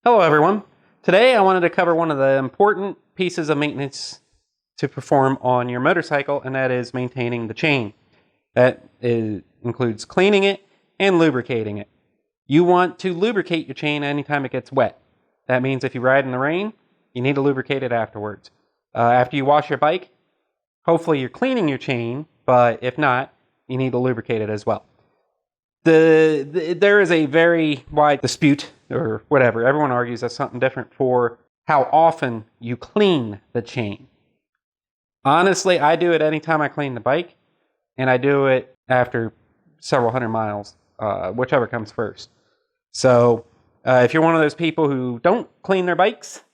Hello everyone. Today I wanted to cover one of the important pieces of maintenance to perform on your motorcycle, and that is maintaining the chain. Includes cleaning it and lubricating it. You want to lubricate your chain anytime it gets wet. That means if you ride in the rain, you need to lubricate it afterwards. After you wash your bike, hopefully you're cleaning your chain, but if not, you need to lubricate it as well. There is a very wide dispute, or whatever. Everyone argues that's something different for how often you clean the chain. Honestly, I do it anytime I clean the bike, and I do it after several hundred miles, whichever comes first. So if you're one of those people who don't clean their bikes,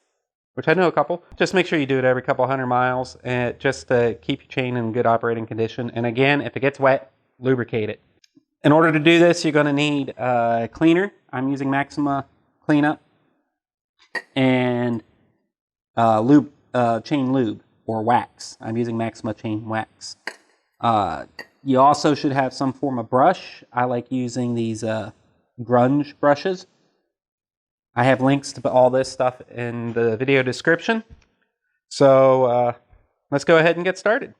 which I know a couple, just make sure you do it every couple hundred miles, and just to keep your chain in good operating condition. And again, if it gets wet, lubricate it. In order to do this, you're going to need a cleaner. I'm using Maxima Cleanup, and chain lube or wax. I'm using Maxima Chain Wax. You also should have some form of brush. I like using these grunge brushes. I have links to all this stuff in the video description. So let's go ahead and get started.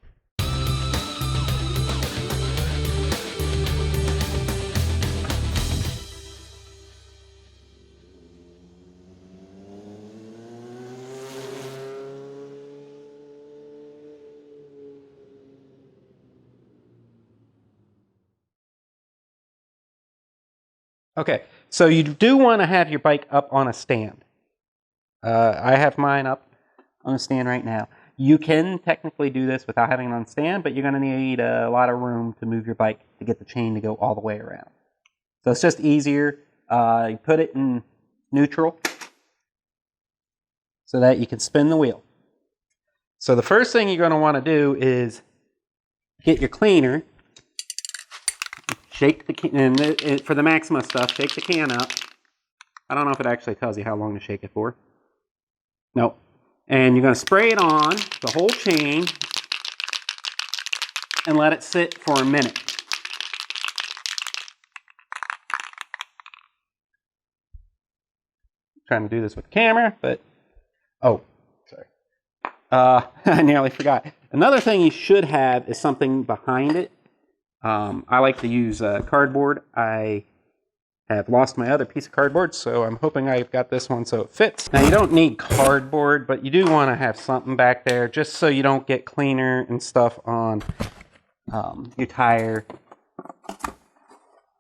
Okay, so you do want to have your bike up on a stand. I have mine up on a stand right now. You can technically do this without having it on stand, but you're going to need a lot of room to move your bike to get the chain to go all the way around. So it's just easier. You put it in neutral so that you can spin the wheel. So the first thing you're going to want to do is get your cleaner. Shake the can, and for the Maxima stuff, shake the can up. I don't know if it actually tells you how long to shake it for. Nope. And you're going to spray it on the whole chain and let it sit for a minute. I'm trying to do this with the camera, but oh, sorry. I nearly forgot. Another thing you should have is something behind it. I like to use cardboard. I have lost my other piece of cardboard, so I'm hoping I've got this one so it fits. Now, you don't need cardboard, but you do want to have something back there just so you don't get cleaner and stuff on your tire.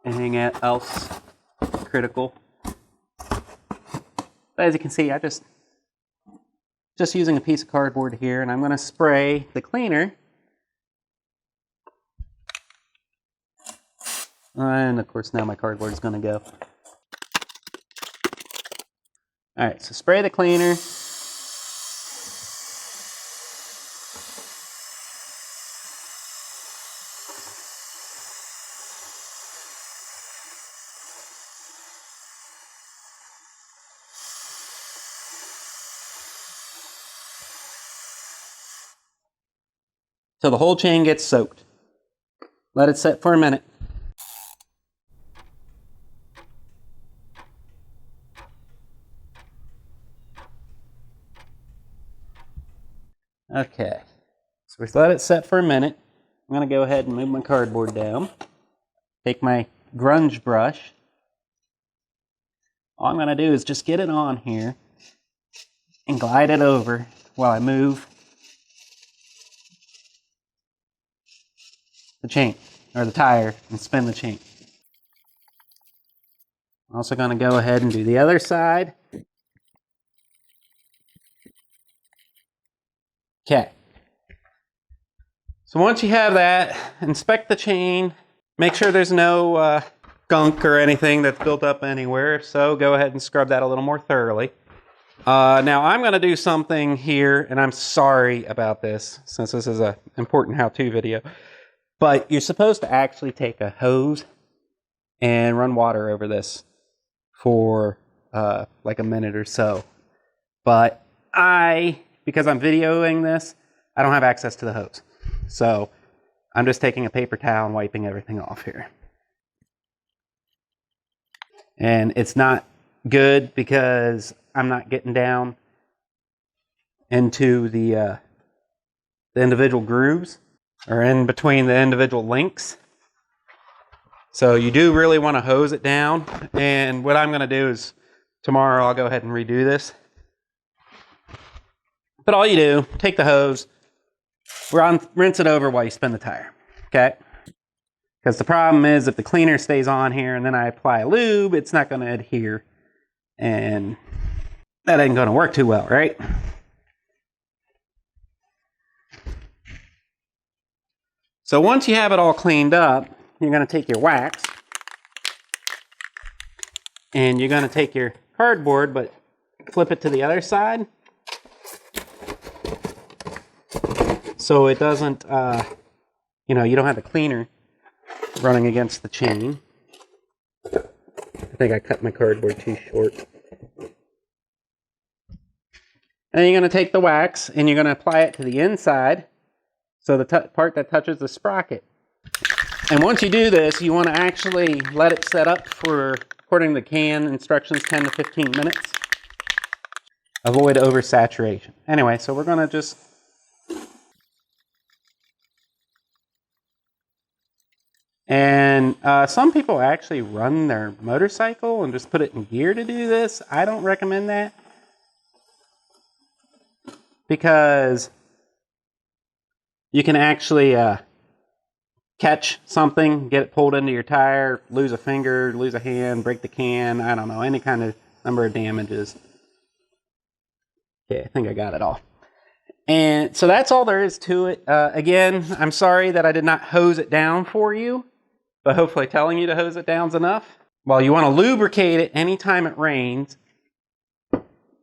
Anything else critical. But as you can see, I just using a piece of cardboard here, and I'm going to spray the cleaner. And of course now my cardboard is going to go. Alright, so spray the cleaner. Till the whole chain gets soaked. Let it set for a minute. Okay, so we've let it set for a minute. I'm going to go ahead and move my cardboard down. Take my grunge brush. All I'm going to do is just get it on here and glide it over while I move the chain, or the tire, and spin the chain. I'm also going to go ahead and do the other side. Okay, so once you have that, inspect the chain. Make sure there's no gunk or anything that's built up anywhere. If so, go ahead and scrub that a little more thoroughly. Now I'm going to do something here, and I'm sorry about this since this is an important how-to video. But you're supposed to actually take a hose and run water over this for like a minute or so. But because I'm videoing this, I don't have access to the hose. So I'm just taking a paper towel and wiping everything off here. And it's not good because I'm not getting down into the individual grooves or in between the individual links. So you do really want to hose it down. And what I'm going to do is tomorrow I'll go ahead and redo this. But all you do, take the hose, rinse it over while you spin the tire. Okay? Because the problem is if the cleaner stays on here and then I apply lube, it's not going to adhere. And that ain't going to work too well, right? So once you have it all cleaned up, you're going to take your wax and you're going to take your cardboard, but flip it to the other side so it doesn't, you don't have the cleaner running against the chain. I think I cut my cardboard too short. And you're going to take the wax and you're going to apply it to the inside, so the part that touches the sprocket. And once you do this, you want to actually let it set up for, according to the can instructions, 10 to 15 minutes. Avoid oversaturation. Anyway, so we're going to just... And some people actually run their motorcycle and just put it in gear to do this. I don't recommend that. Because you can actually catch something, get it pulled into your tire, lose a finger, lose a hand, break the can, I don't know, any kind of number of damages. Okay, I think I got it all. And so that's all there is to it. Again, I'm sorry that I did not hose it down for you, but hopefully telling you to hose it down is enough. Well, you want to lubricate it anytime it rains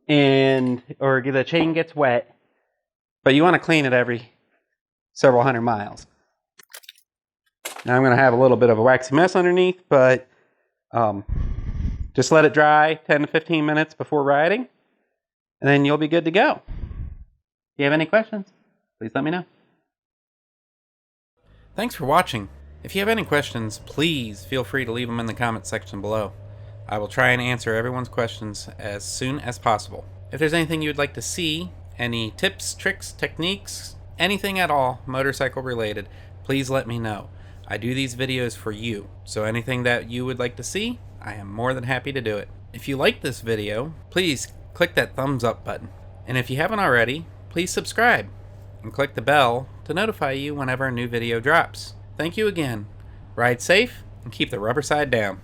or the chain gets wet, but you want to clean it every several hundred miles. Now I'm going to have a little bit of a waxy mess underneath, but just let it dry 10 to 15 minutes before riding, and then you'll be good to go. If you have any questions, please let me know. Thanks for watching. If you have any questions, please feel free to leave them in the comment section below. I will try and answer everyone's questions as soon as possible. If there's anything you would like to see, any tips, tricks, techniques, anything at all motorcycle related, please let me know. I do these videos for you, so anything that you would like to see, I am more than happy to do it. If you like this video, please click that thumbs up button. And if you haven't already, please subscribe and click the bell to notify you whenever a new video drops. Thank you again. Ride safe and keep the rubber side down.